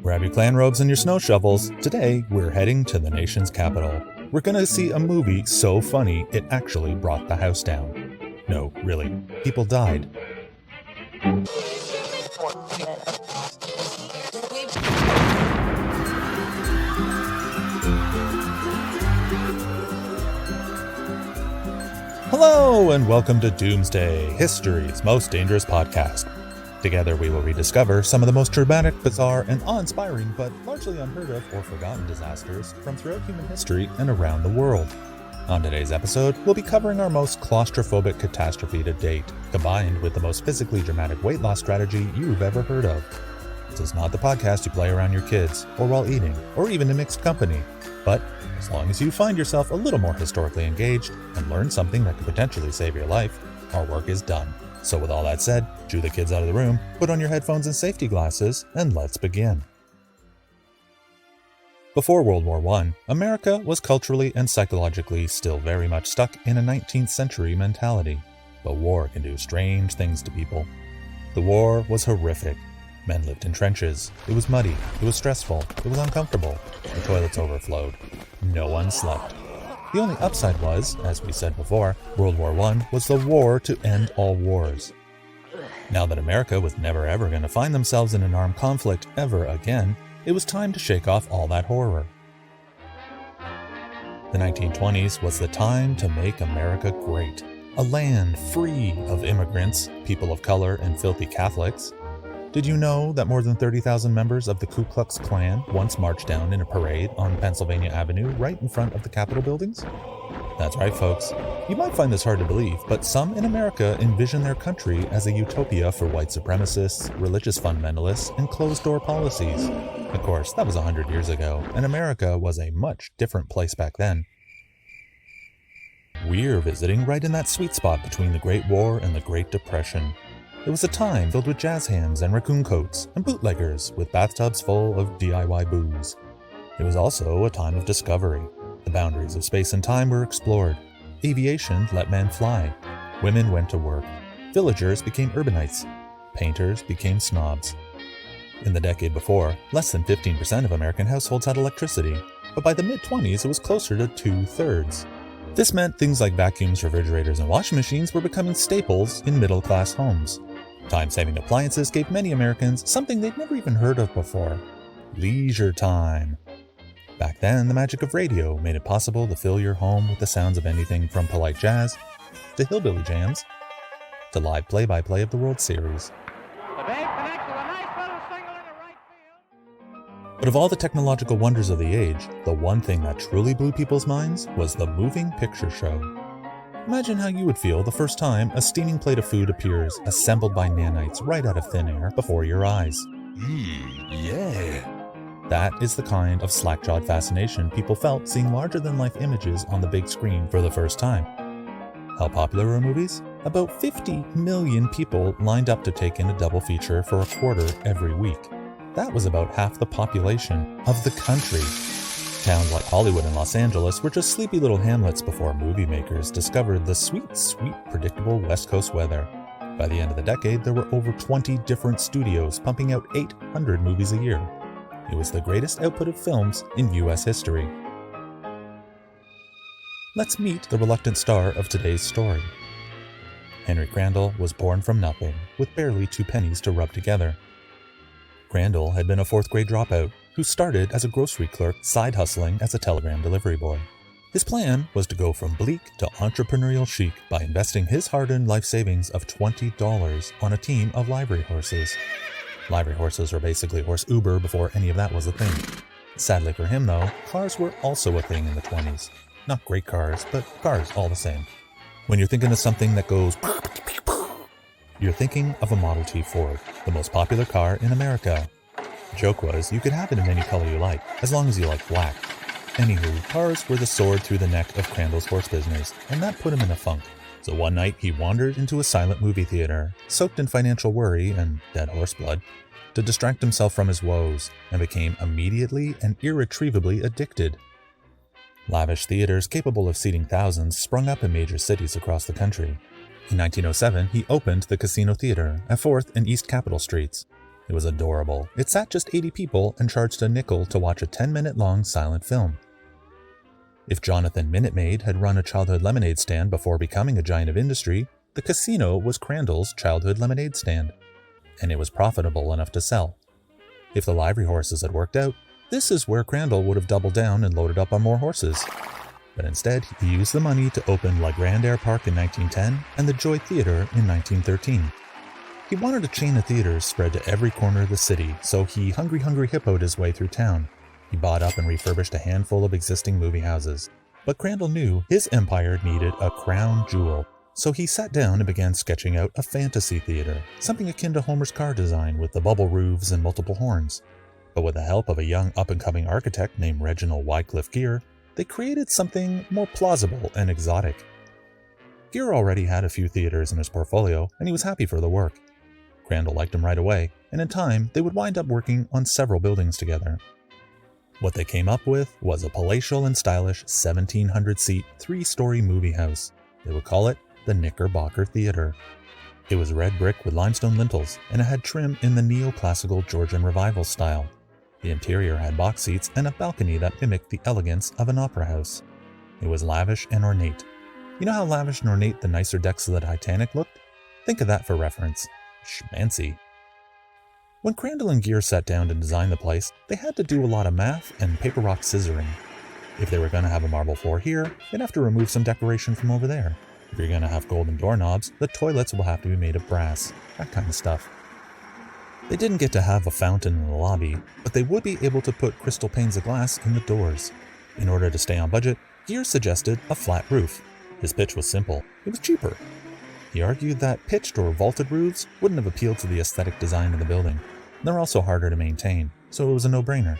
Grab your clan robes and your snow shovels. Today, we're heading to the nation's capital. We're gonna see a movie so funny it actually brought the house down. No, really, people died. Hello and welcome to Doomsday, history's most dangerous podcast. Together we will rediscover some of the most dramatic, bizarre, and awe-inspiring, but largely unheard of or forgotten disasters from throughout human history and around the world. On today's episode, we'll be covering our most claustrophobic catastrophe to date, combined with the most physically dramatic weight loss strategy you've ever heard of. This is not the podcast you play around your kids, or while eating, or even in mixed company. But as long as you find yourself a little more historically engaged and learn something that could potentially save your life, our work is done. So with all that said, shoo the kids out of the room, put on your headphones and safety glasses, and let's begin. Before World War I, America was culturally and psychologically still very much stuck in a 19th century mentality. But war can do strange things to people. The war was horrific. Men lived in trenches. It was muddy. It was stressful. It was uncomfortable. The toilets overflowed. No one slept. The only upside was, as we said before, World War I was the war to end all wars. Now that America was never ever going to find themselves in an armed conflict ever again, it was time to shake off all that horror. The 1920s was the time to make America great. A land free of immigrants, people of color, and filthy Catholics. Did you know that more than 30,000 members of the Ku Klux Klan once marched down in a parade on Pennsylvania Avenue right in front of the Capitol buildings? That's right, folks. You might find this hard to believe, but some in America envision their country as a utopia for white supremacists, religious fundamentalists, and closed-door policies. Of course, that was 100 years ago, and America was a much different place back then. We're visiting right in that sweet spot between the Great War and the Great Depression. It was a time filled with jazz hands and raccoon coats and bootleggers with bathtubs full of DIY booze. It was also a time of discovery. The boundaries of space and time were explored. Aviation let men fly. Women went to work. Villagers became urbanites. Painters became snobs. In the decade before, less than 15% of American households had electricity, but by the mid-20s it was closer to 2/3. This meant things like vacuums, refrigerators, and washing machines were becoming staples in middle-class homes. Time-saving appliances gave many Americans something they'd never even heard of before: leisure time. Back then, the magic of radio made it possible to fill your home with the sounds of anything from polite jazz, to hillbilly jams, to live play-by-play of the World Series. But of all the technological wonders of the age, the one thing that truly blew people's minds was the moving picture show. Imagine how you would feel the first time a steaming plate of food appears, assembled by nanites right out of thin air before your eyes. Yeah. That is the kind of slack-jawed fascination people felt seeing larger-than-life images on the big screen for the first time. How popular were movies? About 50 million people lined up to take in a double feature for a quarter every week. That was about half the population of the country. Towns like Hollywood and Los Angeles were just sleepy little hamlets before movie makers discovered the sweet, predictable West Coast weather. By the end of the decade, there were over 20 different studios pumping out 800 movies a year. It was the greatest output of films in U.S. history. Let's meet the reluctant star of today's story. Henry Crandall was born from nothing, with barely 2 pennies to rub together. Crandall had been a 4th grade dropout who started as a grocery clerk side hustling as a telegram delivery boy. His plan was to go from bleak to entrepreneurial chic by investing his hard-earned life savings of $20 on a team of livery horses. Livery horses were basically horse Uber before any of that was a thing. Sadly for him though, cars were also a thing in the 20s. Not great cars, but cars all the same. When you're thinking of something that goes you're thinking of a Model T Ford, the most popular car in America. The joke was, you could have it in any color you like, as long as you like black. Anywho, cars were the sword through the neck of Crandall's horse business, and that put him in a funk. So one night he wandered into a silent movie theater, soaked in financial worry and dead horse blood, to distract himself from his woes, and became immediately and irretrievably addicted. Lavish theaters capable of seating thousands sprung up in major cities across the country. In 1907, he opened the Casino Theater at 4th and East Capitol Streets. It was adorable. It sat just 80 people and charged a nickel to watch a 10-minute long silent film. If Jonathan Minute Maid had run a childhood lemonade stand before becoming a giant of industry, the casino was Crandall's childhood lemonade stand, and it was profitable enough to sell. If the livery horses had worked out, this is where Crandall would have doubled down and loaded up on more horses. But instead, he used the money to open La Grande Air Park in 1910 and the Joy Theatre in 1913. He wanted a chain of theaters spread to every corner of the city, so he hungry hippoed his way through town. He bought up and refurbished a handful of existing movie houses. But Crandall knew his empire needed a crown jewel, so he sat down and began sketching out a fantasy theater, something akin to Homer's car design with the bubble roofs and multiple horns. But with the help of a young up-and-coming architect named Reginald Wycliffe Gear, they created something more plausible and exotic. Gear already had a few theaters in his portfolio, and he was happy for the work. Crandall liked him right away, and in time they would wind up working on several buildings together. What they came up with was a palatial and stylish 1,700-seat, 3-story movie house. They would call it the Knickerbocker Theatre. It was red brick with limestone lintels, and it had trim in the neoclassical Georgian Revival style. The interior had box seats and a balcony that mimicked the elegance of an opera house. It was lavish and ornate. You know how lavish and ornate the nicer decks of the Titanic looked? Think of that for reference. Schmancy. When Crandall and Gear sat down to design the place, they had to do a lot of math and paper rock scissoring. If they were going to have a marble floor here, they'd have to remove some decoration from over there. If you're going to have golden doorknobs, the toilets will have to be made of brass. That kind of stuff. They didn't get to have a fountain in the lobby, but they would be able to put crystal panes of glass in the doors. In order to stay on budget, Gear suggested a flat roof. His pitch was simple. It was cheaper. He argued that pitched or vaulted roofs wouldn't have appealed to the aesthetic design of the building. They're also harder to maintain, so it was a no-brainer.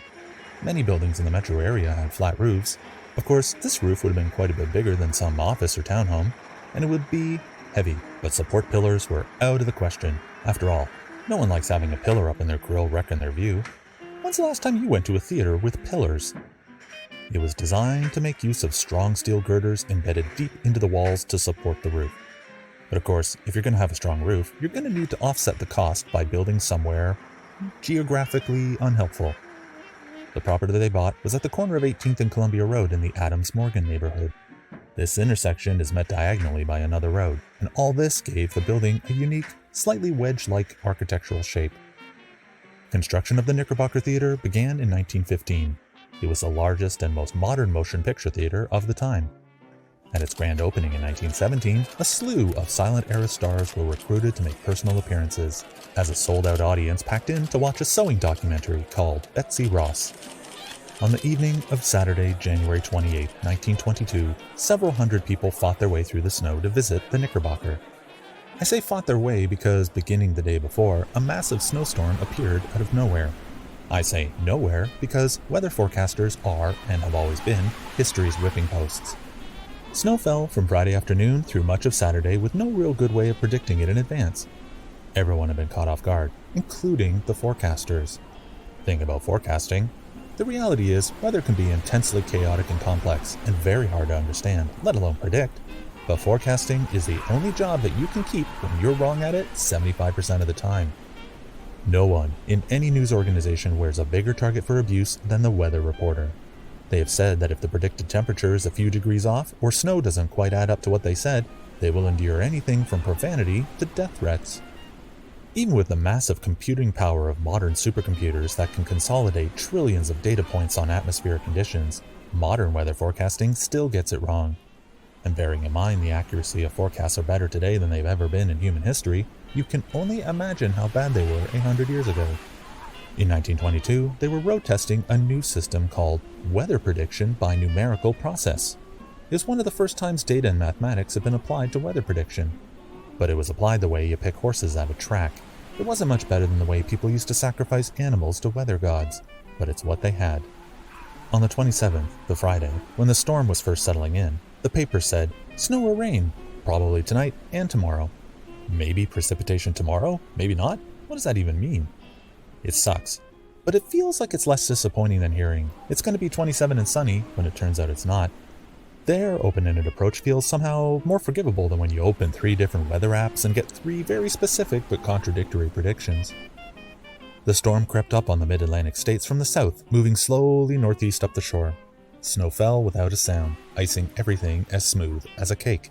Many buildings in the metro area had flat roofs. Of course, this roof would have been quite a bit bigger than some office or townhome, and it would be heavy, but support pillars were out of the question. After all, no one likes having a pillar up in their grill wrecking their view. When's the last time you went to a theater with pillars? It was designed to make use of strong steel girders embedded deep into the walls to support the roof. But of course, if you're going to have a strong roof, you're going to need to offset the cost by building somewhere geographically unhelpful. The property they bought was at the corner of 18th and Columbia Road in the Adams-Morgan neighborhood. This intersection is met diagonally by another road, and all this gave the building a unique, slightly wedge-like architectural shape. Construction of the Knickerbocker Theatre began in 1915. It was the largest and most modern motion picture theater of the time. At its grand opening in 1917, a slew of silent-era stars were recruited to make personal appearances, as a sold-out audience packed in to watch a sewing documentary called Betsy Ross. On the evening of Saturday, January 28, 1922, several hundred people fought their way through the snow to visit the Knickerbocker. I say fought their way because beginning the day before, a massive snowstorm appeared out of nowhere. I say nowhere because weather forecasters are, and have always been, history's whipping posts. Snow fell from Friday afternoon through much of Saturday with no real good way of predicting it in advance. Everyone had been caught off guard, including the forecasters. Thing about forecasting, the reality is weather can be intensely chaotic and complex and very hard to understand, let alone predict. But forecasting is the only job that you can keep when you're wrong at it 75% of the time. No one in any news organization wears a bigger target for abuse than the weather reporter. They have said that if the predicted temperature is a few degrees off or snow doesn't quite add up to what they said, they will endure anything from profanity to death threats. Even with the massive computing power of modern supercomputers that can consolidate trillions of data points on atmospheric conditions, modern weather forecasting still gets it wrong. And bearing in mind the accuracy of forecasts are better today than they've ever been in human history, you can only imagine how bad they were 100 years ago. In 1922, they were road testing a new system called weather prediction by numerical process. It was one of the first times data and mathematics had been applied to weather prediction. But it was applied the way you pick horses at a track. It wasn't much better than the way people used to sacrifice animals to weather gods, but it's what they had. On the 27th, the Friday, when the storm was first settling in, the paper said, snow or rain, probably tonight and tomorrow. Maybe precipitation tomorrow, maybe not? What does that even mean? It sucks, but it feels like it's less disappointing than hearing it's going to be 27 and sunny when it turns out it's not. Their open-ended approach feels somehow more forgivable than when you open 3 different weather apps and get 3 very specific but contradictory predictions. The storm crept up on the mid-Atlantic states from the south, moving slowly northeast up the shore. Snow fell without a sound, icing everything as smooth as a cake.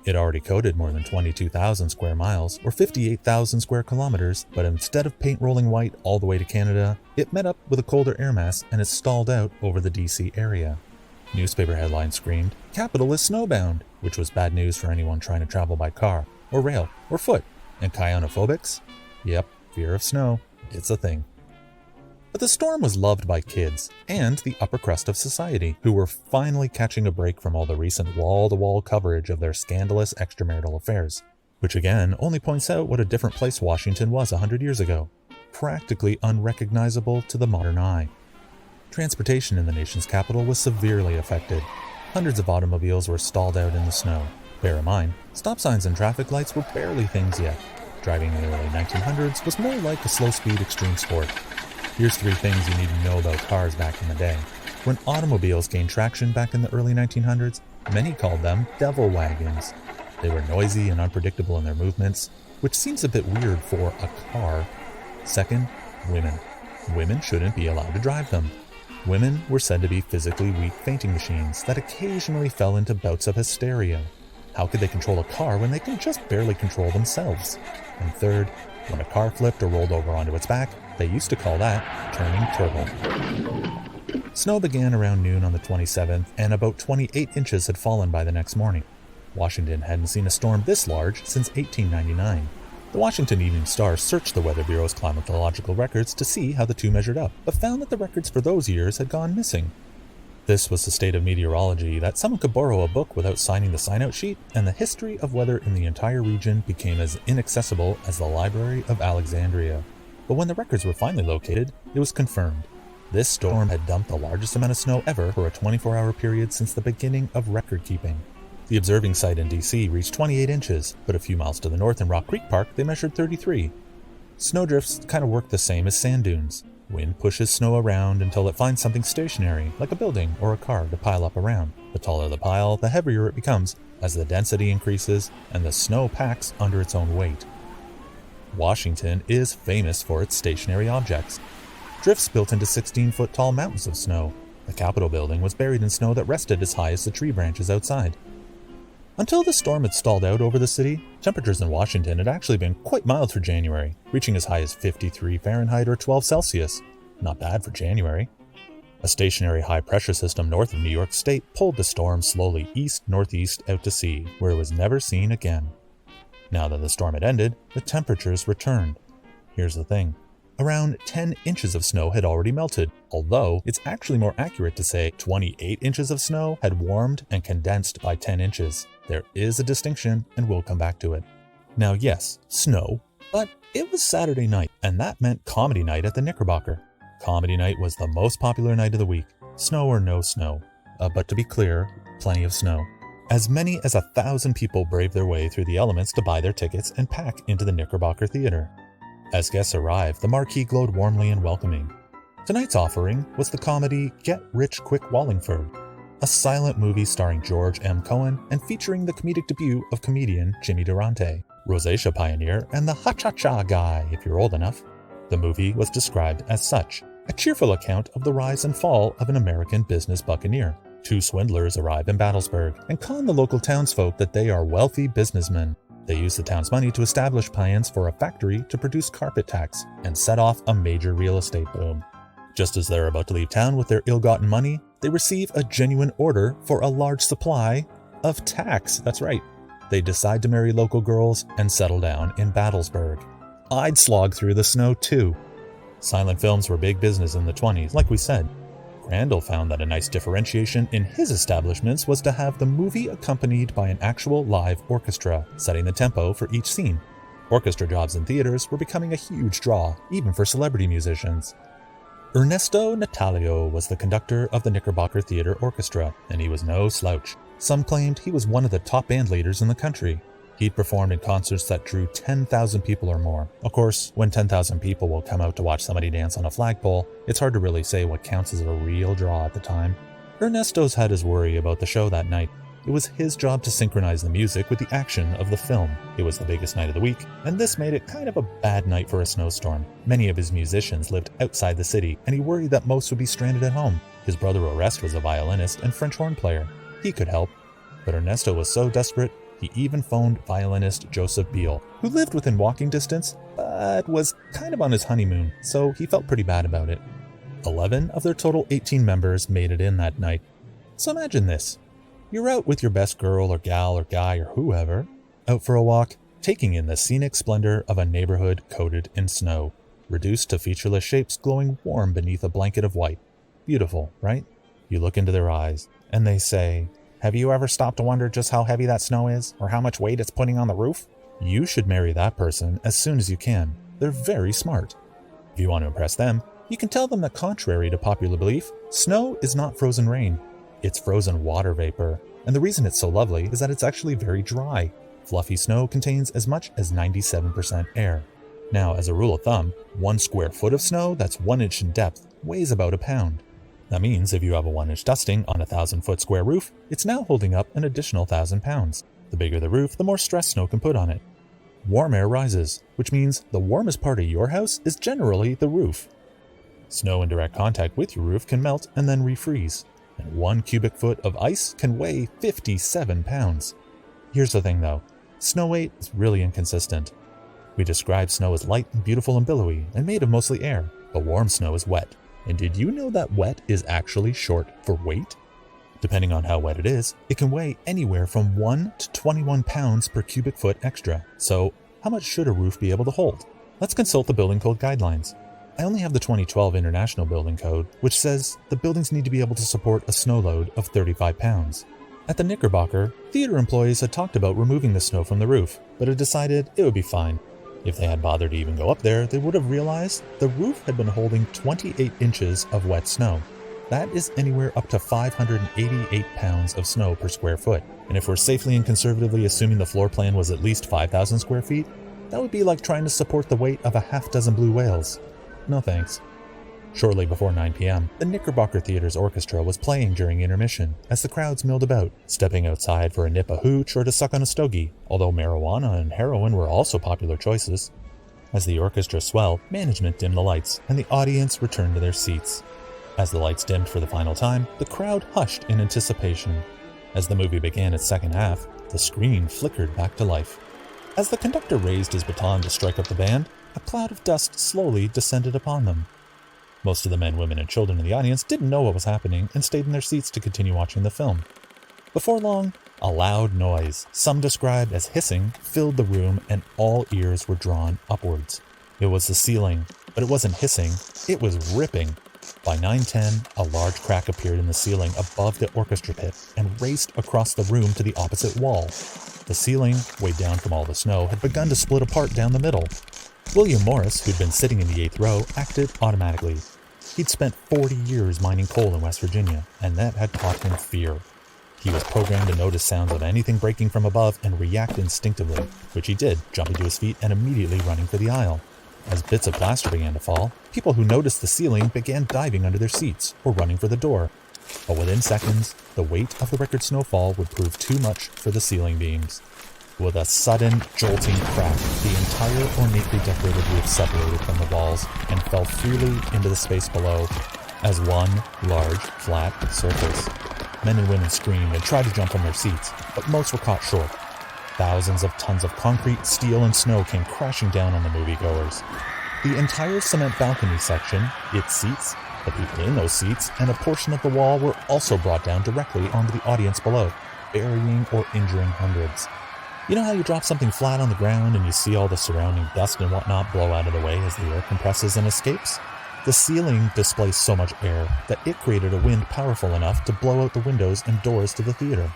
It already coated more than 22,000 square miles, or 58,000 square kilometers, but instead of paint rolling white all the way to Canada, it met up with a colder air mass and it stalled out over the DC area. Newspaper headlines screamed, "Capital is snowbound," which was bad news for anyone trying to travel by car, or rail, or foot. And kyonophobics? Yep, fear of snow. It's a thing. But the storm was loved by kids and the upper crust of society, who were finally catching a break from all the recent wall-to-wall coverage of their scandalous extramarital affairs, which again only points out what a different place Washington was 100 years ago, practically unrecognizable to the modern eye. Transportation in the nation's capital was severely affected. Hundreds of automobiles were stalled out in the snow. Bear in mind, stop signs and traffic lights were barely things yet. Driving in the early 1900s was more like a slow-speed extreme sport. Here's 3 things you need to know about cars back in the day. When automobiles gained traction back in the early 1900s, many called them devil wagons. They were noisy and unpredictable in their movements, which seems a bit weird for a car. Second, women. Women shouldn't be allowed to drive them. Women were said to be physically weak fainting machines that occasionally fell into bouts of hysteria. How could they control a car when they can just barely control themselves? And third, when a car flipped or rolled over onto its back, they used to call that turning turtle. Snow began around noon on the 27th, and about 28 inches had fallen by the next morning. Washington hadn't seen a storm this large since 1899. The Washington Evening Star searched the Weather Bureau's climatological records to see how the two measured up, but found that the records for those years had gone missing. This was the state of meteorology that someone could borrow a book without signing the sign-out sheet, and the history of weather in the entire region became as inaccessible as the Library of Alexandria. But when the records were finally located, it was confirmed. This storm had dumped the largest amount of snow ever for a 24-hour period since the beginning of record-keeping. The observing site in DC reached 28 inches, but a few miles to the north in Rock Creek Park, they measured 33. Snowdrifts kind of work the same as sand dunes. Wind pushes snow around until it finds something stationary, like a building or a car, to pile up around. The taller the pile, the heavier it becomes as the density increases and the snow packs under its own weight. Washington is famous for its stationary objects. Drifts built into 16-foot tall mountains of snow. The Capitol building was buried in snow that rested as high as the tree branches outside. Until the storm had stalled out over the city, temperatures in Washington had actually been quite mild for January, reaching as high as 53 Fahrenheit or 12 Celsius. Not bad for January. A stationary high-pressure system north of New York State pulled the storm slowly east-northeast out to sea, where it was never seen again. Now that the storm had ended, the temperatures returned. Here's the thing. Around 10 inches of snow had already melted, although it's actually more accurate to say 28 inches of snow had warmed and condensed by 10 inches. There is a distinction, and we'll come back to it. Now yes, snow, but it was Saturday night, and that meant comedy night at the Knickerbocker. Comedy night was the most popular night of the week, snow or no snow. But to be clear, plenty of snow. As many as 1,000 people braved their way through the elements to buy their tickets and pack into the Knickerbocker Theater. As guests arrived, the marquee glowed warmly and welcoming. Tonight's offering was the comedy Get Rich Quick Wallingford, a silent movie starring George M. Cohan and featuring the comedic debut of comedian Jimmy Durante, rosacea pioneer, and the ha-cha-cha guy if you're old enough. The movie was described as such, a cheerful account of the rise and fall of an American business buccaneer. 2 swindlers arrive in Battlesburg and con the local townsfolk that they are wealthy businessmen. They use the town's money to establish plans for a factory to produce carpet tacks and set off a major real estate boom. Just as they're about to leave town with their ill-gotten money, they receive a genuine order for a large supply of tacks. That's right. They decide to marry local girls and settle down in Battlesburg. I'd slog through the snow too. Silent films were big business in the 20s, like we said. Crandall found that a nice differentiation in his establishments was to have the movie accompanied by an actual live orchestra, setting the tempo for each scene. Orchestra jobs in theaters were becoming a huge draw, even for celebrity musicians. Ernesto Natalio was the conductor of the Knickerbocker Theater Orchestra, and he was no slouch. Some claimed he was one of the top band leaders in the country. He'd performed in concerts that drew 10,000 people or more. Of course, when 10,000 people will come out to watch somebody dance on a flagpole, it's hard to really say what counts as a real draw at the time. Ernesto's had his worry about the show that night. It was his job to synchronize the music with the action of the film. It was the biggest night of the week, and this made it kind of a bad night for a snowstorm. Many of his musicians lived outside the city, and he worried that most would be stranded at home. His brother Orest was a violinist and French horn player. He could help, but Ernesto was so desperate, he even phoned violinist Joseph Beale, who lived within walking distance, but was kind of on his honeymoon, so he felt pretty bad about it. 11 of their total 18 members made it in that night. So imagine this. You're out with your best girl or gal or guy or whoever, out for a walk, taking in the scenic splendor of a neighborhood coated in snow, reduced to featureless shapes glowing warm beneath a blanket of white. Beautiful, right? You look into their eyes, and they say, "Have you ever stopped to wonder just how heavy that snow is, or how much weight it's putting on the roof?" You should marry that person as soon as you can. They're very smart. If you want to impress them, you can tell them that contrary to popular belief, snow is not frozen rain. It's frozen water vapor, and the reason it's so lovely is that it's actually very dry. Fluffy snow contains as much as 97% air. Now, as a rule of thumb, 1 square foot of snow that's 1 inch in depth weighs about a pound. That means if you have a 1-inch dusting on a 1,000-foot square roof, it's now holding up an additional 1,000 pounds. The bigger the roof, the more stress snow can put on it. Warm air rises, which means the warmest part of your house is generally the roof. Snow in direct contact with your roof can melt and then refreeze, and 1 cubic foot of ice can weigh 57 pounds. Here's the thing though, snow weight is really inconsistent. We describe snow as light and beautiful and billowy and made of mostly air, but warm snow is wet. And did you know that wet is actually short for weight? Depending on how wet it is, it can weigh anywhere from 1 to 21 pounds per cubic foot extra. So how much should a roof be able to hold? Let's consult the building code guidelines. I only have the 2012 International Building Code, which says the buildings need to be able to support a snow load of 35 pounds. At the Knickerbocker, theater employees had talked about removing the snow from the roof, but had decided it would be fine. If they had bothered to even go up there, they would have realized the roof had been holding 28 inches of wet snow. That is anywhere up to 588 pounds of snow per square foot. And if we're safely and conservatively assuming the floor plan was at least 5,000 square feet, that would be like trying to support the weight of a half-dozen blue whales. No thanks. Shortly before 9 p.m., the Knickerbocker Theater's orchestra was playing during intermission as the crowds milled about, stepping outside for a nip of hooch or to suck on a stogie, although marijuana and heroin were also popular choices. As the orchestra swelled, management dimmed the lights, and the audience returned to their seats. As the lights dimmed for the final time, the crowd hushed in anticipation. As the movie began its second half, the screen flickered back to life. As the conductor raised his baton to strike up the band, a cloud of dust slowly descended upon them. Most of the men, women, and children in the audience didn't know what was happening and stayed in their seats to continue watching the film. Before long, a loud noise, some described as hissing, filled the room and all ears were drawn upwards. It was the ceiling, but it wasn't hissing, it was ripping. By 9:10, a large crack appeared in the ceiling above the orchestra pit and raced across the room to the opposite wall. The ceiling, weighed down from all the snow, had begun to split apart down the middle. William Morris, who'd been sitting in the 8th row, acted automatically. He'd spent 40 years mining coal in West Virginia, and that had taught him fear. He was programmed to notice sounds of anything breaking from above and react instinctively, which he did, jumping to his feet and immediately running for the aisle. As bits of plaster began to fall, people who noticed the ceiling began diving under their seats or running for the door. But within seconds, the weight of the record snowfall would prove too much for the ceiling beams. With a sudden, jolting crack, the entire ornately decorated roof separated from the walls and fell freely into the space below as one large, flat surface. Men and women screamed and tried to jump from their seats, but most were caught short. Thousands of tons of concrete, steel, and snow came crashing down on the moviegoers. The entire cement balcony section, its seats, the people in those seats, and a portion of the wall were also brought down directly onto the audience below, burying or injuring hundreds. You know how you drop something flat on the ground and you see all the surrounding dust and whatnot blow out of the way as the air compresses and escapes? The ceiling displaced so much air that it created a wind powerful enough to blow out the windows and doors to the theater.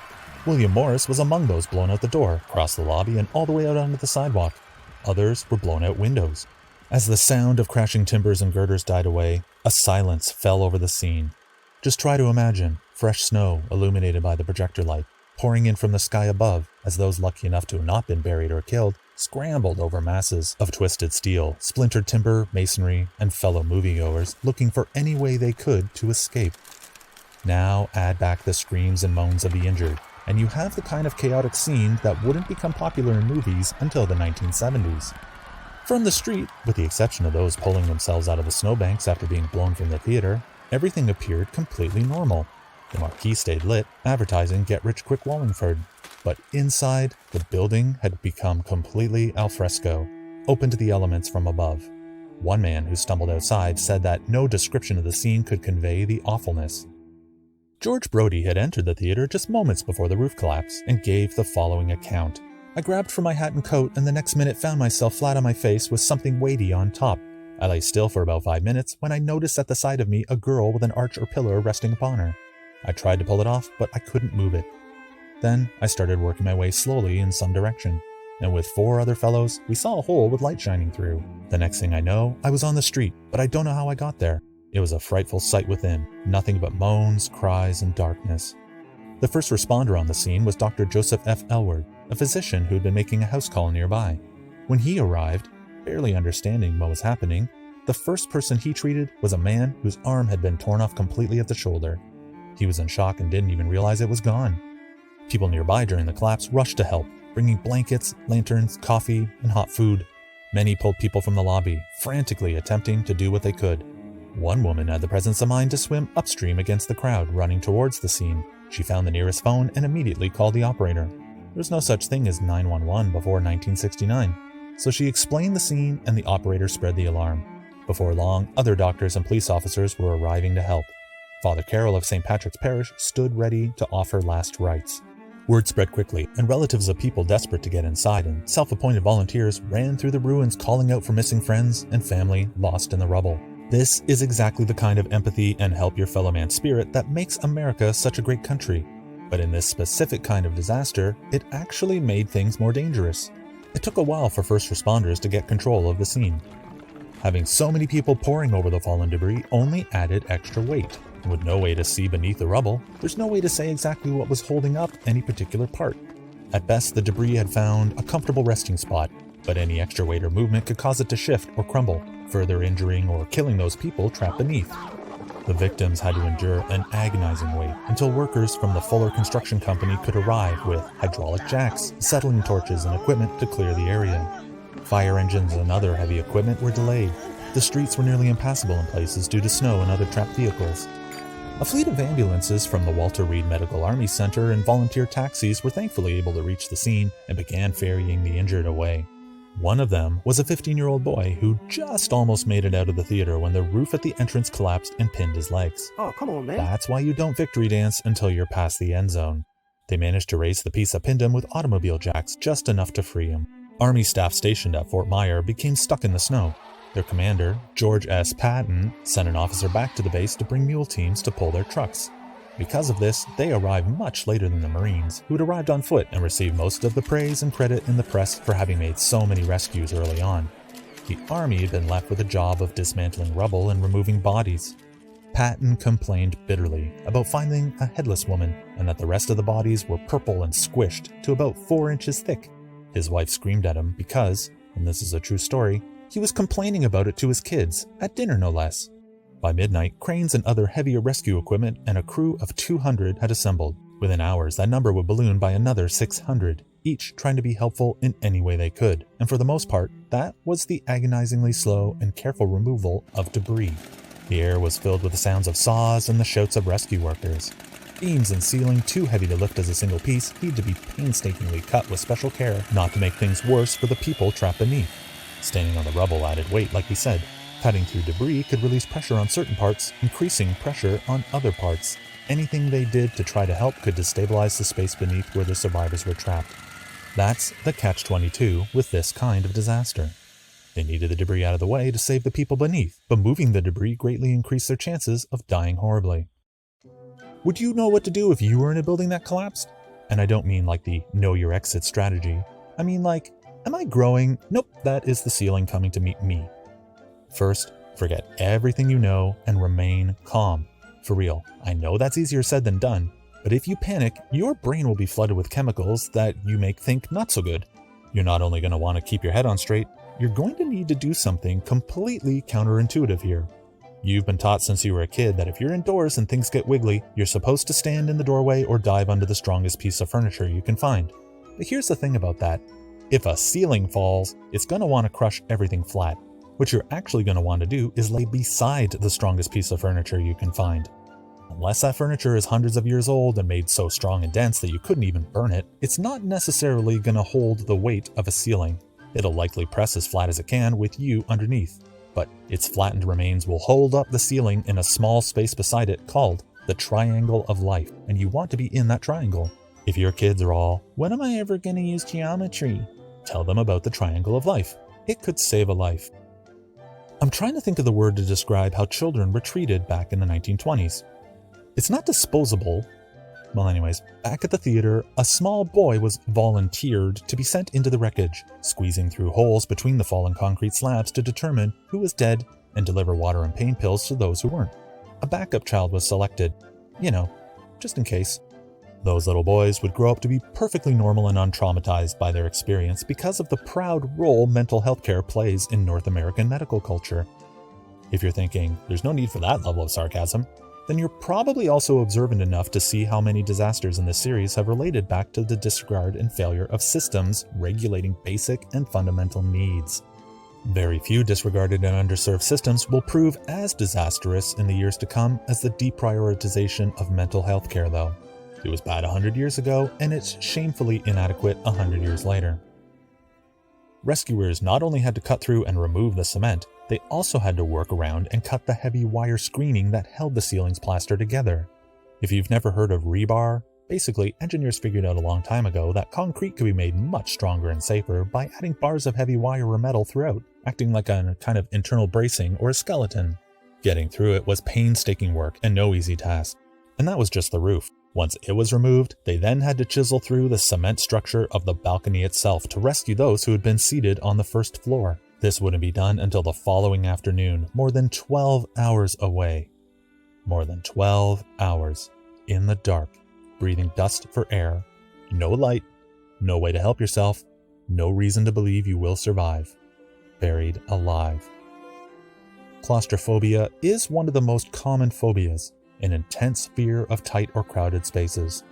William Morris was among those blown out the door, across the lobby, and all the way out onto the sidewalk. Others were blown out windows. As the sound of crashing timbers and girders died away, a silence fell over the scene. Just try to imagine fresh snow illuminated by the projector light, pouring in from the sky above as those lucky enough to have not been buried or killed scrambled over masses of twisted steel, splintered timber, masonry, and fellow moviegoers looking for any way they could to escape. Now add back the screams and moans of the injured, and you have the kind of chaotic scene that wouldn't become popular in movies until the 1970s. From the street, with the exception of those pulling themselves out of the snowbanks after being blown from the theater, everything appeared completely normal. The marquee stayed lit, advertising get-rich-quick Wallingford. But inside, the building had become completely al fresco, open to the elements from above. One man who stumbled outside said that no description of the scene could convey the awfulness. George Brody had entered the theater just moments before the roof collapsed and gave the following account. I grabbed for my hat and coat and the next minute found myself flat on my face with something weighty on top. I lay still for about 5 minutes when I noticed at the side of me a girl with an arch or pillar resting upon her. I tried to pull it off, but I couldn't move it. Then I started working my way slowly in some direction, and with 4 other fellows, we saw a hole with light shining through. The next thing I know, I was on the street, but I don't know how I got there. It was a frightful sight within, nothing but moans, cries, and darkness. The first responder on the scene was Dr. Joseph F. Elward, a physician who had been making a house call nearby. When he arrived, barely understanding what was happening, the first person he treated was a man whose arm had been torn off completely at the shoulder. He was in shock and didn't even realize it was gone. People nearby during the collapse rushed to help, bringing blankets, lanterns, coffee, and hot food. Many pulled people from the lobby, frantically attempting to do what they could. One woman had the presence of mind to swim upstream against the crowd running towards the scene. She found the nearest phone and immediately called the operator. There was no such thing as 911 before 1969, so she explained the scene and the operator spread the alarm. Before long, other doctors and police officers were arriving to help. Father Carroll of St. Patrick's Parish stood ready to offer last rites. Word spread quickly, and relatives of people desperate to get inside and self-appointed volunteers ran through the ruins calling out for missing friends and family lost in the rubble. This is exactly the kind of empathy and help your fellow man spirit that makes America such a great country. But in this specific kind of disaster, it actually made things more dangerous. It took a while for first responders to get control of the scene. Having so many people pouring over the fallen debris only added extra weight. With no way to see beneath the rubble, there's no way to say exactly what was holding up any particular part. At best, the debris had found a comfortable resting spot, but any extra weight or movement could cause it to shift or crumble, further injuring or killing those people trapped beneath. The victims had to endure an agonizing wait until workers from the Fuller Construction Company could arrive with hydraulic jacks, settling torches, and equipment to clear the area. Fire engines and other heavy equipment were delayed. The streets were nearly impassable in places due to snow and other trapped vehicles. A fleet of ambulances from the Walter Reed Medical Army Center and volunteer taxis were thankfully able to reach the scene and began ferrying the injured away. One of them was a 15-year-old boy who just almost made it out of the theater when the roof at the entrance collapsed and pinned his legs. Oh, come on, man. That's why you don't victory dance until you're past the end zone. They managed to raise the piece that pinned him with automobile jacks just enough to free him. Army staff stationed at Fort Myer became stuck in the snow. Their commander, George S. Patton, sent an officer back to the base to bring mule teams to pull their trucks. Because of this, they arrived much later than the Marines, who had arrived on foot and received most of the praise and credit in the press for having made so many rescues early on. The Army had been left with the job of dismantling rubble and removing bodies. Patton complained bitterly about finding a headless woman and that the rest of the bodies were purple and squished to about 4 inches thick. His wife screamed at him because, and this is a true story, he was complaining about it to his kids, at dinner no less. By midnight, cranes and other heavier rescue equipment and a crew of 200 had assembled. Within hours, that number would balloon by another 600, each trying to be helpful in any way they could, and for the most part, that was the agonizingly slow and careful removal of debris. The air was filled with the sounds of saws and the shouts of rescue workers. Beams and ceiling, too heavy to lift as a single piece, needed to be painstakingly cut with special care not to make things worse for the people trapped beneath. Standing on the rubble added weight, like we said. Cutting through debris could release pressure on certain parts, increasing pressure on other parts. Anything they did to try to help could destabilize the space beneath where the survivors were trapped. That's the catch-22 with this kind of disaster. They needed the debris out of the way to save the people beneath, but moving the debris greatly increased their chances of dying horribly. Would you know what to do if you were in a building that collapsed? And I don't mean like the know your exit strategy. I mean like, am I growing? Nope, that is the ceiling coming to meet me. First, forget everything you know and remain calm. For real, I know that's easier said than done, but if you panic, your brain will be flooded with chemicals that you make think not so good. You're not only going to want to keep your head on straight, you're going to need to do something completely counterintuitive here. You've been taught since you were a kid that if you're indoors and things get wiggly, you're supposed to stand in the doorway or dive under the strongest piece of furniture you can find. But here's the thing about that. If a ceiling falls, it's going to want to crush everything flat. What you're actually going to want to do is lay beside the strongest piece of furniture you can find. Unless that furniture is hundreds of years old and made so strong and dense that you couldn't even burn it, it's not necessarily going to hold the weight of a ceiling. It'll likely press as flat as it can with you underneath. But its flattened remains will hold up the ceiling in a small space beside it called the triangle of life, and you want to be in that triangle. If your kids are all, "When am I ever going to use geometry?" Tell them about the triangle of life. It could save a life. I'm trying to think of the word to describe how children were treated back in the 1920s. It's not disposable. Well, anyways, back at the theater, a small boy was volunteered to be sent into the wreckage, squeezing through holes between the fallen concrete slabs to determine who was dead and deliver water and pain pills to those who weren't. A backup child was selected, just in case. Those little boys would grow up to be perfectly normal and untraumatized by their experience because of the proud role mental health care plays in North American medical culture. If you're thinking, there's no need for that level of sarcasm, then you're probably also observant enough to see how many disasters in this series have related back to the disregard and failure of systems regulating basic and fundamental needs. Very few disregarded and underserved systems will prove as disastrous in the years to come as the deprioritization of mental health care, though. It was bad 100 years ago, and it's shamefully inadequate 100 years later. Rescuers not only had to cut through and remove the cement, they also had to work around and cut the heavy wire screening that held the ceiling's plaster together. If you've never heard of rebar, basically engineers figured out a long time ago that concrete could be made much stronger and safer by adding bars of heavy wire or metal throughout, acting like a kind of internal bracing or a skeleton. Getting through it was painstaking work and no easy task. And that was just the roof. Once it was removed, they then had to chisel through the cement structure of the balcony itself to rescue those who had been seated on the first floor. This wouldn't be done until the following afternoon, more than 12 hours away. More than 12 hours in the dark, breathing dust for air, no light, no way to help yourself, no reason to believe you will survive. Buried alive. Claustrophobia is one of the most common phobias, an intense fear of tight or crowded spaces.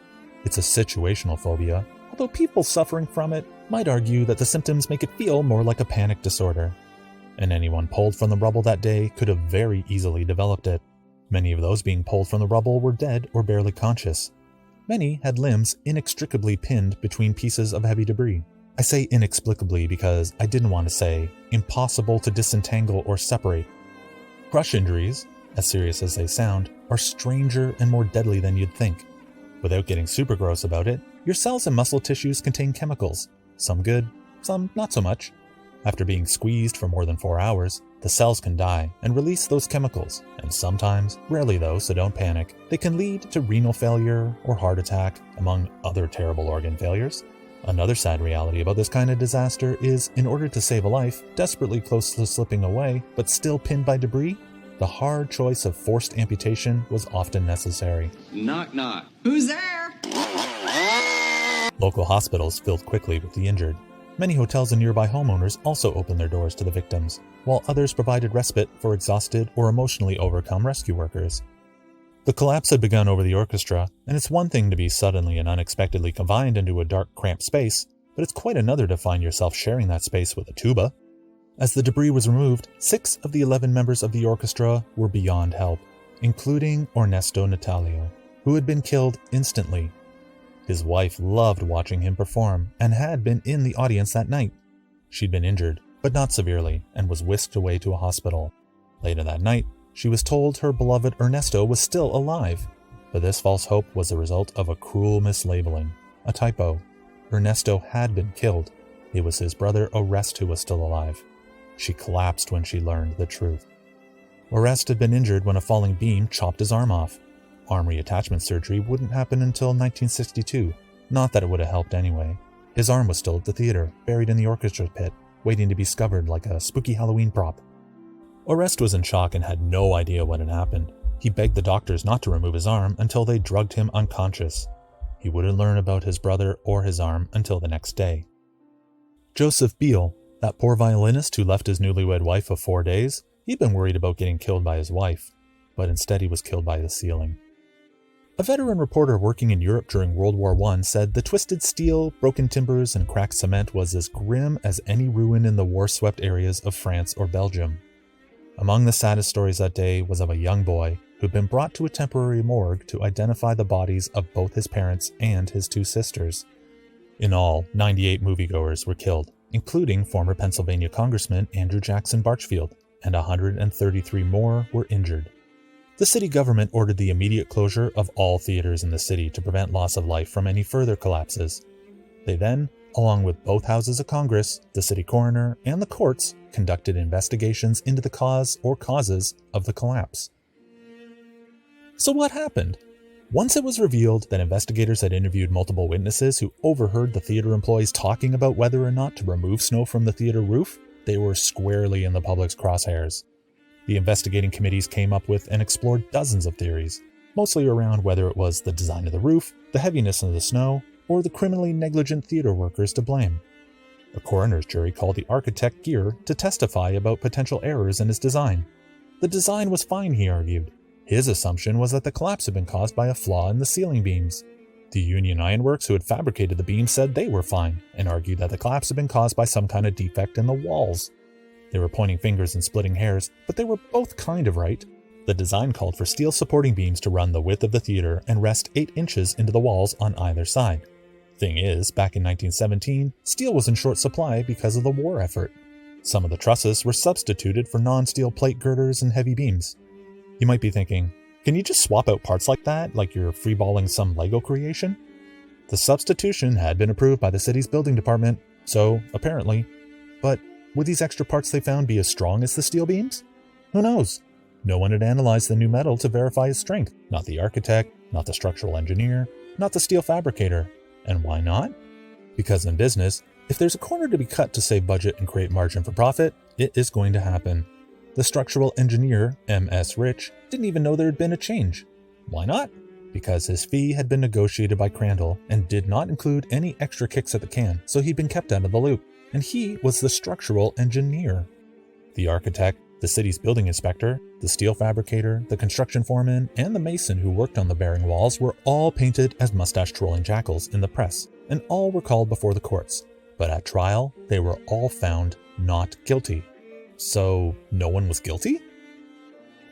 It's a situational phobia, although people suffering from it might argue that the symptoms make it feel more like a panic disorder. And anyone pulled from the rubble that day could have very easily developed it. Many of those being pulled from the rubble were dead or barely conscious. Many had limbs inextricably pinned between pieces of heavy debris. I say inexplicably because I didn't want to say impossible to disentangle or separate. Crush injuries, as serious as they sound, are stranger and more deadly than you'd think. Without getting super gross about it, your cells and muscle tissues contain chemicals, some good, some not so much. After being squeezed for more than 4 hours, the cells can die and release those chemicals, and sometimes, rarely though, so don't panic, they can lead to renal failure or heart attack, among other terrible organ failures. Another sad reality about this kind of disaster is, in order to save a life, desperately close to slipping away, but still pinned by debris, the hard choice of forced amputation was often necessary. Knock knock. Who's there? Local hospitals filled quickly with the injured. Many hotels and nearby homeowners also opened their doors to the victims, while others provided respite for exhausted or emotionally overcome rescue workers. The collapse had begun over the orchestra, and it's one thing to be suddenly and unexpectedly confined into a dark, cramped space, but it's quite another to find yourself sharing that space with a tuba. As the debris was removed, 6 of the 11 members of the orchestra were beyond help, including Ernesto Natalio, who had been killed instantly. His wife loved watching him perform and had been in the audience that night. She'd been injured, but not severely, and was whisked away to a hospital. Later that night, she was told her beloved Ernesto was still alive, but this false hope was the result of a cruel mislabeling, a typo. Ernesto had been killed. It was his brother Orest who was still alive. She collapsed when she learned the truth. Orest had been injured when a falling beam chopped his arm off. Arm reattachment surgery wouldn't happen until 1962. Not that it would have helped anyway. His arm was still at the theater, buried in the orchestra pit, waiting to be discovered like a spooky Halloween prop. Orest was in shock and had no idea what had happened. He begged the doctors not to remove his arm until they drugged him unconscious. He wouldn't learn about his brother or his arm until the next day. Joseph Beal, that poor violinist who left his newlywed wife of 4 days, He'd been worried about getting killed by his wife, but instead he was killed by the ceiling. A veteran reporter working in Europe during World War I said the twisted steel, broken timbers, and cracked cement was as grim as any ruin in the war-swept areas of France or Belgium. Among the saddest stories that day was of a young boy who'd been brought to a temporary morgue to identify the bodies of both his parents and his 2 sisters. In all, 98 moviegoers were killed, including former Pennsylvania Congressman Andrew Jackson Barchfield, and 133 more were injured. The city government ordered the immediate closure of all theaters in the city to prevent loss of life from any further collapses. They then, along with both houses of Congress, the city coroner, and the courts, conducted investigations into the cause or causes of the collapse. So what happened? Once it was revealed that investigators had interviewed multiple witnesses who overheard the theater employees talking about whether or not to remove snow from the theater roof, they were squarely in the public's crosshairs. The investigating committees came up with and explored dozens of theories, mostly around whether it was the design of the roof, the heaviness of the snow, or the criminally negligent theater workers to blame. A coroner's jury called the architect Gear to testify about potential errors in his design. The design was fine, he argued. His assumption was that the collapse had been caused by a flaw in the ceiling beams. The Union Ironworks who had fabricated the beams said they were fine, and argued that the collapse had been caused by some kind of defect in the walls. They were pointing fingers and splitting hairs, but they were both kind of right. The design called for steel supporting beams to run the width of the theater and rest 8 inches into the walls on either side. Thing is, back in 1917, steel was in short supply because of the war effort. Some of the trusses were substituted for non-steel plate girders and heavy beams. You might be thinking, can you just swap out parts like that, like you're freeballing some Lego creation? The substitution had been approved by the city's building department, so apparently. But would these extra parts they found be as strong as the steel beams? Who knows? No one had analyzed the new metal to verify its strength. Not the architect, not the structural engineer, not the steel fabricator. And why not? Because in business, if there's a corner to be cut to save budget and create margin for profit, it is going to happen. The structural engineer, M.S. Rich, didn't even know there had been a change. Why not? Because his fee had been negotiated by Crandall and did not include any extra kicks at the can, so he'd been kept out of the loop. And he was the structural engineer. The architect, the city's building inspector, the steel fabricator, the construction foreman, and the mason who worked on the bearing walls were all painted as mustache-twirling jackals in the press, and all were called before the courts. But at trial, they were all found not guilty. So, no one was guilty?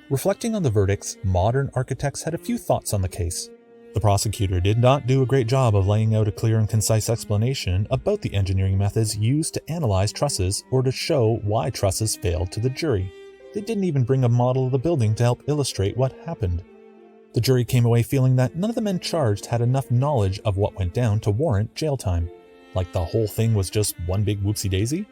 Reflecting on the verdicts, modern architects had a few thoughts on the case. The prosecutor did not do a great job of laying out a clear and concise explanation about the engineering methods used to analyze trusses or to show why trusses failed to the jury. They didn't even bring a model of the building to help illustrate what happened. The jury came away feeling that none of the men charged had enough knowledge of what went down to warrant jail time. Like the whole thing was just one big whoopsie-daisy.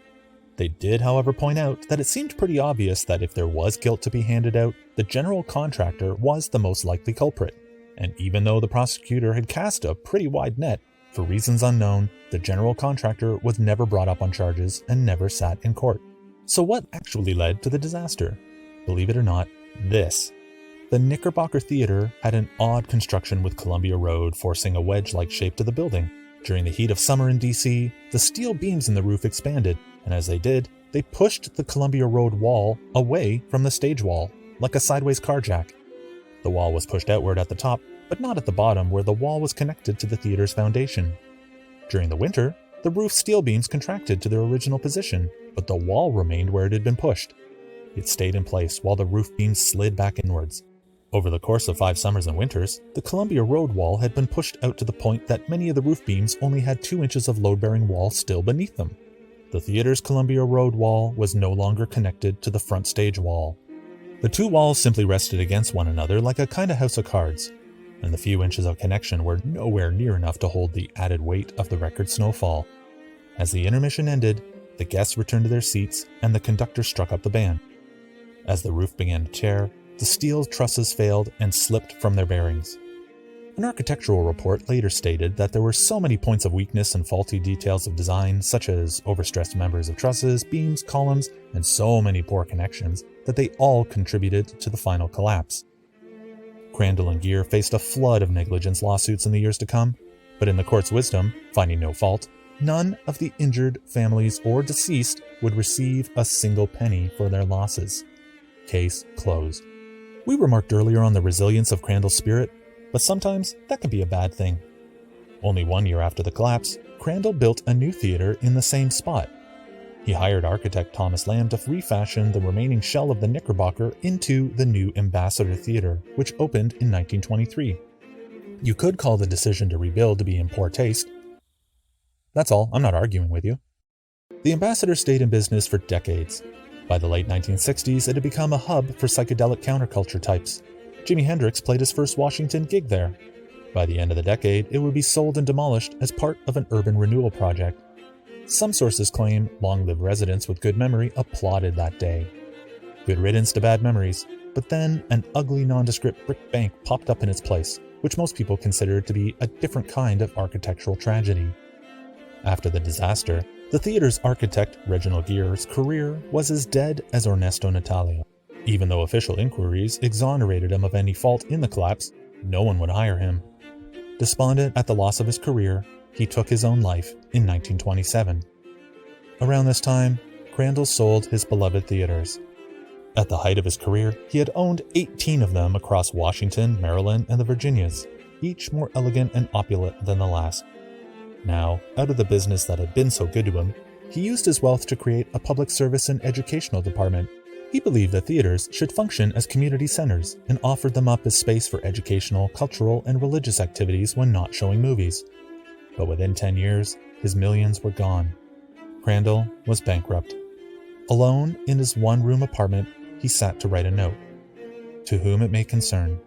They did, however, point out that it seemed pretty obvious that if there was guilt to be handed out, the general contractor was the most likely culprit. And even though the prosecutor had cast a pretty wide net, for reasons unknown, the general contractor was never brought up on charges and never sat in court. So what actually led to the disaster? Believe it or not, this. The Knickerbocker Theater had an odd construction with Columbia Road forcing a wedge-like shape to the building. During the heat of summer in DC, the steel beams in the roof expanded, and as they did, they pushed the Columbia Road wall away from the stage wall, like a sideways car jack. The wall was pushed outward at the top, but not at the bottom where the wall was connected to the theater's foundation. During the winter, the roof steel beams contracted to their original position, but the wall remained where it had been pushed. It stayed in place while the roof beams slid back inwards. Over the course of 5 summers and winters, the Columbia Road wall had been pushed out to the point that many of the roof beams only had 2 inches of load-bearing wall still beneath them. The theater's Columbia Road wall was no longer connected to the front stage wall. The 2 walls simply rested against one another like a kind of house of cards, and the few inches of connection were nowhere near enough to hold the added weight of the record snowfall. As the intermission ended, the guests returned to their seats and the conductor struck up the band. As the roof began to tear, the steel trusses failed and slipped from their bearings. An architectural report later stated that there were so many points of weakness and faulty details of design, such as overstressed members of trusses, beams, columns, and so many poor connections, that they all contributed to the final collapse. Crandall and Gear faced a flood of negligence lawsuits in the years to come, but in the court's wisdom, finding no fault, none of the injured families or deceased would receive a single penny for their losses. Case closed. We remarked earlier on the resilience of Crandall's spirit, but sometimes that can be a bad thing. Only 1 year after the collapse, Crandall built a new theater in the same spot. He hired architect Thomas Lamb to refashion the remaining shell of the Knickerbocker into the new Ambassador Theater, which opened in 1923. You could call the decision to rebuild to be in poor taste. That's all, I'm not arguing with you. The Ambassador stayed in business for decades. By the late 1960s, it had become a hub for psychedelic counterculture types. Jimi Hendrix played his first Washington gig there. By the end of the decade, it would be sold and demolished as part of an urban renewal project. Some sources claim long-lived residents with good memory applauded that day. Good riddance to bad memories, but then an ugly nondescript brick bank popped up in its place, which most people considered to be a different kind of architectural tragedy. After the disaster, the theater's architect, Reginald Gere's career was as dead as Ernesto Natalia. Even though official inquiries exonerated him of any fault in the collapse, no one would hire him. Despondent at the loss of his career, he took his own life in 1927. Around this time, Crandall sold his beloved theaters. At the height of his career, he had owned 18 of them across Washington, Maryland, and the Virginias, each more elegant and opulent than the last. Now, out of the business that had been so good to him, he used his wealth to create a public service and educational department. He believed that theaters should function as community centers and offered them up as space for educational, cultural, and religious activities when not showing movies. But within 10 years, his millions were gone. Crandall was bankrupt. Alone in his one-room apartment, he sat to write a note. To whom it may concern,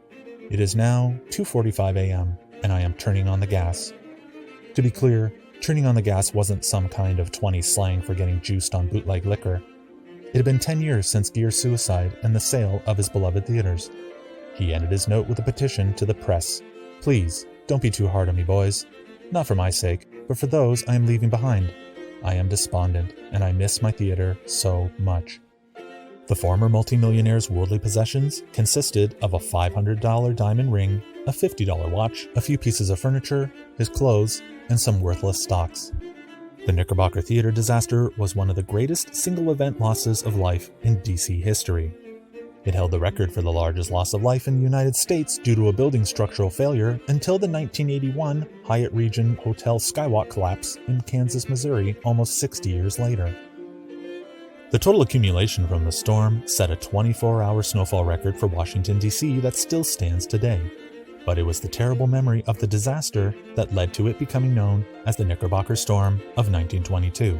it is now 2:45 a.m. and I am turning on the gas. To be clear, turning on the gas wasn't some kind of 20s slang for getting juiced on bootleg liquor. It had been 10 years since Gere's suicide and the sale of his beloved theaters. He ended his note with a petition to the press. Please, don't be too hard on me, boys. Not for my sake, but for those I am leaving behind. I am despondent, and I miss my theater so much. The former multimillionaire's worldly possessions consisted of a $500 diamond ring, a $50 watch, a few pieces of furniture, his clothes, and some worthless stocks. The Knickerbocker Theater disaster was one of the greatest single-event losses of life in DC history. It held the record for the largest loss of life in the United States due to a building structural failure until the 1981 Hyatt Regency Hotel Skywalk collapse in Kansas, Missouri, almost 60 years later. The total accumulation from the storm set a 24-hour snowfall record for Washington, D.C. that still stands today. But it was the terrible memory of the disaster that led to it becoming known as the Knickerbocker Storm of 1922.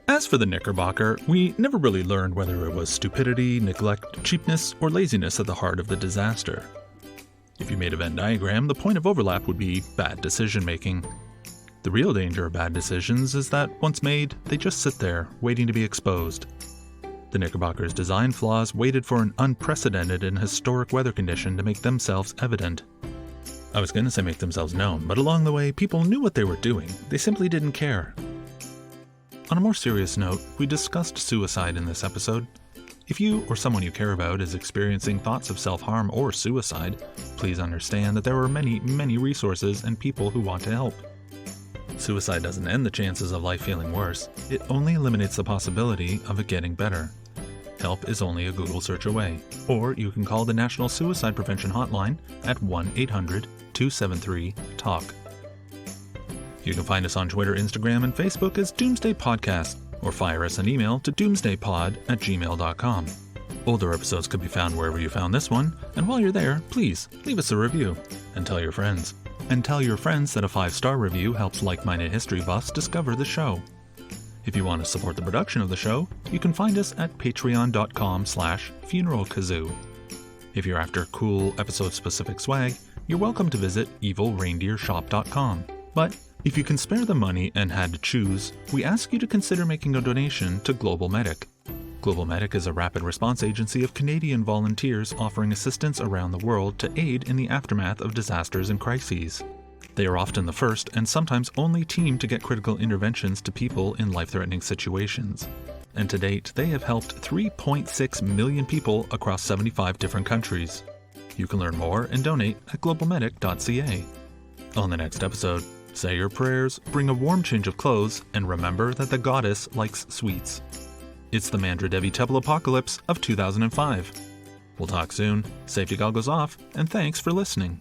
As for the Knickerbocker, we never really learned whether it was stupidity, neglect, cheapness, or laziness at the heart of the disaster. If you made a Venn diagram, the point of overlap would be bad decision-making. The real danger of bad decisions is that, once made, they just sit there, waiting to be exposed. The Knickerbocker's design flaws waited for an unprecedented and historic weather condition to make themselves evident. I was going to say make themselves known, but along the way, people knew what they were doing. They simply didn't care. On a more serious note, we discussed suicide in this episode. If you or someone you care about is experiencing thoughts of self-harm or suicide, please understand that there are many, many resources and people who want to help. Suicide doesn't end the chances of life feeling worse, it only eliminates the possibility of it getting better. Help is only a Google search away, or you can call the National Suicide Prevention Hotline at 1-800-273-TALK. You can find us on Twitter, Instagram, and Facebook as Doomsday Podcast, or fire us an email to doomsdaypod@gmail.com. Older episodes could be found wherever you found this one, and while you're there, please leave us a review, and tell your friends. And tell your friends that a 5-star review helps like-minded history buffs discover the show. If you want to support the production of the show, you can find us at patreon.com/funeralkazoo. If you're after cool episode-specific swag, you're welcome to visit evilreindeershop.com. But if you can spare the money and had to choose, we ask you to consider making a donation to Global Medic. Global Medic is a rapid response agency of Canadian volunteers offering assistance around the world to aid in the aftermath of disasters and crises. They are often the first and sometimes only team to get critical interventions to people in life-threatening situations. And to date, they have helped 3.6 million people across 75 different countries. You can learn more and donate at globalmedic.ca. On the next episode, Say your prayers, bring a warm change of clothes, and remember that the goddess likes sweets. It's the Mandra Devi Temple Apocalypse of 2005. We'll talk soon, safety goggles off, and thanks for listening.